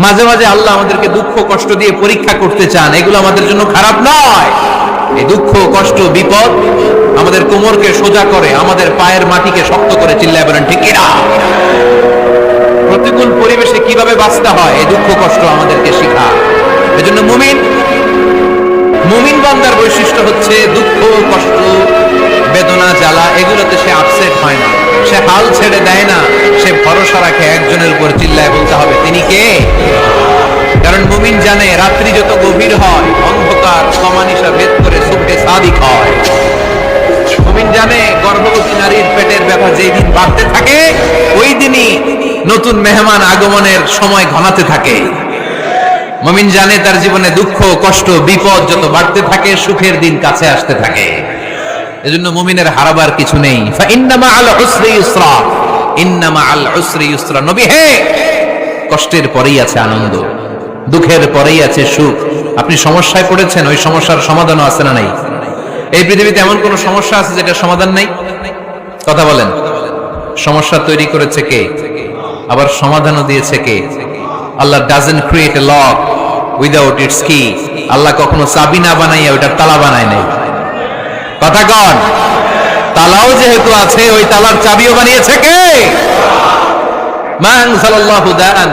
মাঝে মাঝে আল্লাহ আমাদেরকে দুঃখ কষ্ট দিয়ে পরীক্ষা করতে চান, এগুলো আমাদের জন্য খারাপ নয়। এই দুঃখ কষ্ট বিপদ আমাদের কোমরকে সোজা করে, আমাদের পায়ের মাটিকে শক্ত করে। চিল্লায় বলেন ঠিক কিনা? প্রতিকূল পরিবেশে কিভাবে বাঁচতে হয় এই দুঃখ কষ্ট আমাদেরকে শেখায়। এজন্য মুমিন বান্দার বৈশিষ্ট্য হচ্ছে দুঃখ কষ্ট বেদনা জ্বালা এগুলোতে সে আপসেট হয় না, সে হাল ছেড়ে দেয় না, সে ভরসা রাখে একজনের উপর। চিল্লায় বলতে হবে তিনি কে? কারণ মুমিন জানে রাত্রি যত গভীর হয় অন্ধকার সমানিশা ভেদ করে সুবহে সাদিক হয়। মুমিন জানে গর্ভবতী নারীর পেটের ব্যথা যেই দিন বাড়তে থাকে ওই দিনই নতুন মেহমান আগমনের সময় ঘনাতে থাকে। মুমিন জানে তার জীবনে দুঃখ কষ্ট বিপদ যত বাড়তে থাকে সুখের দিন কাছে আসতে থাকে। এজন্য মুমিনের হারাবার কিছু নেই। ফাইন্না মাআল উসরি ইউসরা, ইন্না মাআল উসরি ইউসরা। নবী হে, কষ্টের পরেই আছে আনন্দ, দুঃখের পরেই আছে সুখ। আপনি সমস্যায় পড়েছেন, ওই সমস্যার সমাধানও আছে না নাই? এই পৃথিবীতে এমন কোন সমস্যা আছে যেটার সমাধান নাই? কথা বলেন। সমস্যা তৈরি করেছে কে? আবার সমাধানও দিয়েছে কে? Allah doesn't create a lock without its কি। আল্লাহ কখনো চাবি না বানাইয়া ওইটার তালা বানায় নাই। কথা কন। তালাও যেহেতু আছে ওই তালার চাবিও বানিয়েছে কে? মা আনজালাল্লাহু দাআন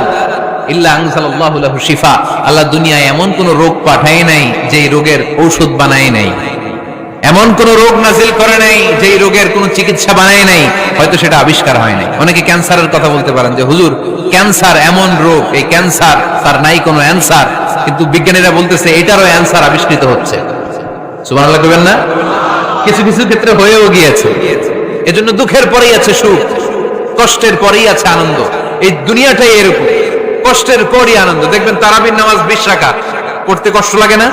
ইল্লা আনজালাল্লাহু লাহু শিফা। আল্লাহ দুনিয়ায় এমন কোন রোগ পাঠায় নাই যেই রোগের ঔষধ বানায় নাই, এমন কোন রোগ নাজিল করে নাই যেই রোগের কোন চিকিৎসা বানায় নাই, হয়তো সেটা আবিষ্কার হয় নাই। অনেকে ক্যান্সারের কথা বলতে পারেন যে হুজুর ক্যান্সার এমন রোগ, এই ক্যান্সার তার নাই কোনো অ্যানসার, কিন্তু বিজ্ঞানীরা বলতেছে এটারও অ্যানসার আবিষ্কৃত হচ্ছে। সুবহানাল্লাহ কইবেন না? কিছু কিছু ক্ষেত্রে হয়েও গিয়েছে। এজন্য দুঃখের পরেই আছে সুখ, কষ্টের পরেই আছে আনন্দ। এই দুনিয়াটাই এরকম, কষ্টের পরই আনন্দ। দেখবেন তারাবির নামাজ 20 রাকাত পড়তে কষ্ট লাগে না?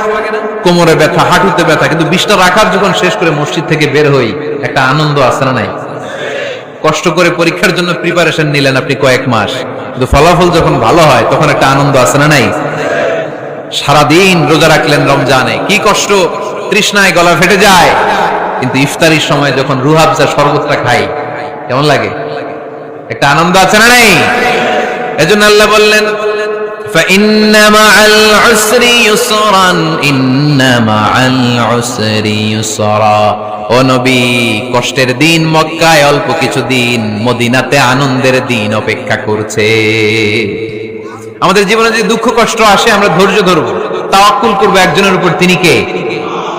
কোমরে ব্যথা, হাঁটুতে ব্যথা, কিন্তু 20টা রাকাত যখন শেষ করে মসজিদ থেকে বের হই একটা আনন্দ আছে না নাই? কষ্ট করে পরীক্ষার জন্য প্রিপারেশন নিলেন আপনি কয়েক মাস, কিন্তু ফলাফল যখন ভালো হয় তখন একটা আনন্দ আছে না নাই? সারাদিন রোজা রাখলেন রমজানে, কি কষ্ট, তৃষ্ণায় গলা ফেটে যায়, কিন্তু ইফতারির সময় যখন রুহাবজা শরবতটা খাই কেমন লাগে? একটা আনন্দ আছে না নাই? এজন্য আল্লাহ বললেন ফাইন্না মাআল উসরি ইউসরান, ইন্না মাআল উসরি ইউসরা। ও নবী, কষ্টের দিন মক্কায় অল্প কিছু দিন, মদিনাতে আনন্দের দিন অপেক্ষা করছে। আমাদের জীবনে যদি দুঃখ কষ্ট আসে আমরা ধৈর্য ধরবো, তাওয়াক্কুল করবো একজনের উপর, তিনি কে?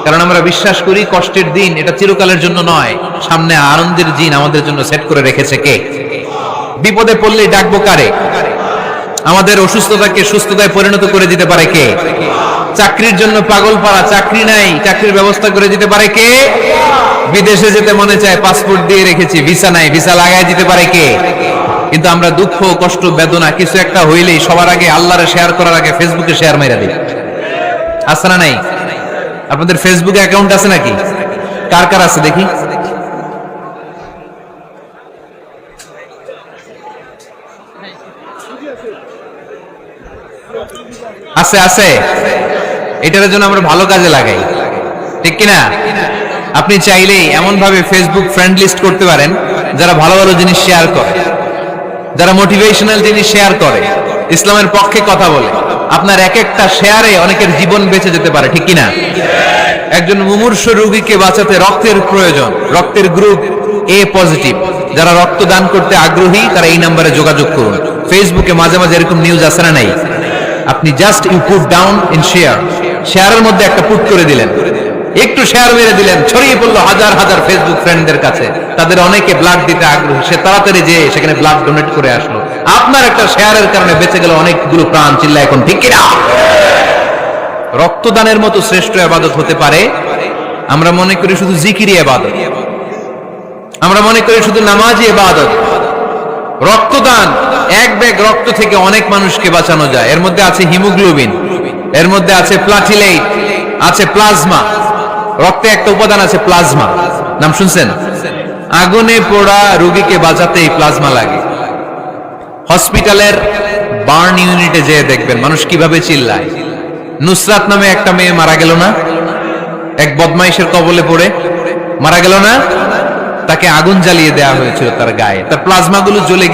কারণ আমরা বিশ্বাস করি কষ্টের দিন এটা চিরকালের জন্য নয়, সামনে আনন্দের দিন আমাদের জন্য সেট করে রেখেছে কে? বিপদে পড়লেই ডাকবো কারে? আমাদের অসুস্থতাকে সুস্থতায় পরিণত করে দিতে পারে কে? চাকরির জন্য পাগল পাড়া, চাকরি নাই, চাকরির ব্যবস্থা করে দিতে পারে কে? বিদেশে যেতে মনে চায়, পাসপোর্ট দিয়ে রেখেছি, ভিসা নাই, ভিসা লাগাই দিতে পারে কে? কিন্তু আমরা দুঃখ কষ্ট বেদনা কিছু একটা হইলেই সবার আগে আল্লাহরে শেয়ার করার আগে ফেসবুকে শেয়ার মেরে দিই। আছে না নাই? আপনাদের ফেসবুকে অ্যাকাউন্ট আছে নাকি? কার কার আছে দেখি? আছে আছে। এটার জন্য আমরা ভালো কাজে লাগাই, ঠিক কিনা? আপনি চাইলেই এমন ভাবে ফেসবুক ফ্রেন্ড লিস্ট করতে পারেন যারা ভালো ভালো জিনিস শেয়ার করে, যারা মোটিভেশনাল জিনিস শেয়ার করে, ইসলামের পক্ষে কথা বলে। আপনার এক একটা শেয়ারে অনেকের জীবন বেঁচে যেতে পারে, ঠিক কিনা? একজন মুমূর্ষু রোগীকে বাঁচাতে রক্তের প্রয়োজন, রক্তের গ্রুপ এ পজিটিভ। যারা রক্ত দান করতে আগ্রহী তারা এই নম্বরে যোগাযোগ করুন। ফেসবুকে মাঝে মাঝে এরকম নিউজ আসে না নাই? আপনি just you put down in share, শেয়ারের মধ্যে একটা পুট করে দিলেন, একটু শেয়ার মেরে দিলেন, ছড়িয়ে পড়লো হাজার হাজার ফেসবুক ফ্রেন্ডদের কাছে। তাদের অনেকে ব্লাড দিতে আগ্রহী, সে তাড়াতাড়ি যেয়ে সেখানে ব্লাড ডোনেট করে আসলো। আপনার একটা শেয়ারের কারণে বেঁচে গেল অনেকগুলো প্রাণ। চিল্লা এখন ঠিক কিনা? রক্তদানের মতো শ্রেষ্ঠ ইবাদত হতে পারে? আমরা মনে করি শুধু জিকিরি ইবাদত, আমরা মনে করি শুধু নামাজি ইবাদত। রক্তদান, এক ব্যাগ রক্ত থেকে অনেক মানুষকে বাঁচানো যায়। এর মধ্যে আছে হিমোগ্লোবিন, এর মধ্যে আছে প্লাটিলেট, আছে প্লাজমা। রক্তে একটা উপাদান আছে প্লাজমা, নাম শুনছেন? আগুনে পোড়া রোগীকে বাঁচাতে এই প্লাজমা লাগে। হসপিটালের বার্ন ইউনিটে যেয়ে দেখবেন মানুষ কিভাবে চিল্লায়। নুসরাত নামে একটা মেয়ে মারা গেল না? এক বদমাইশের কবলে পড়ে মারা গেল না? তাকে আগুন জ্বালিয়ে দেওয়া হয়েছিল তার গায়ে, তার প্লাজমা গুলো জ্বলে